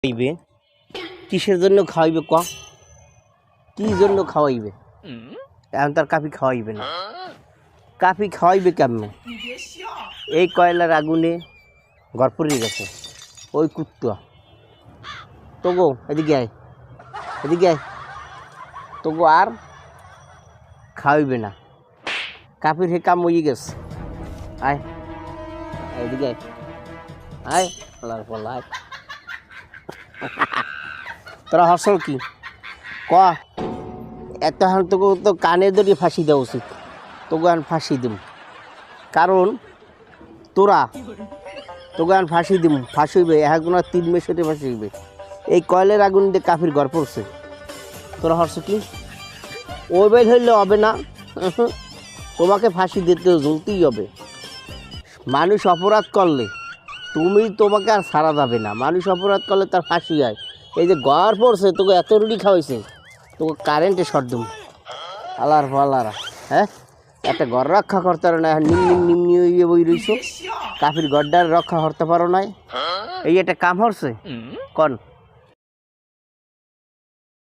খাওয়াইবে কিসের জন্য খাওয়াইবে ক কি জন্য খাওয়াইবে এখন তার কাফি খাওয়াইবে না কাফি খাওয়াইবে কেমন এই কয়লার আগুনে ঘর পুড়িয়ে গেছে ওই কুত্তা তবু এদিকে আয় এদিকে আয় তবু আর খাওয়াইবে না কাফির হে কাম হয়ে গেছে আয় এদিকে আয় আয় আল্লাহর পাল্লা আয় তোরা হসল কি ক এত হান তোকে তো কানে ধরিয়ে ফাঁসি দেওয়া উচিত তোকে আন ফাঁসি দিম কারণ তোকে আন ফাঁসি দিম ফাঁসি হইবে এখন 3 মেশিনে ফাঁসি হইবে এই কয়লের আগুন দিয়ে কাফির ঘর পড়ছে তোরা হস কি ওই বেল হইলে হবে না তোমাকে ফাঁসি দিতে জ্বলতেই হবে মানুষ অপরাধ করলে তোমাকে আর ছাড়া যাবে না মানুষ অপরাধ করলে তার ফাঁসি হয় এই যে ঘর পড়ছে তোকে এত রুটি খাওয়াইছে তোকে কারেন্টে শর্ট দিম আল্লাহরা হ্যাঁ একটা ঘর রক্ষা করতে পারো না নিম্নি হয়ে বই রইছো কাফির গড্ডার রক্ষা করতে পারো নাই এই একটা কাম হচ্ছে কন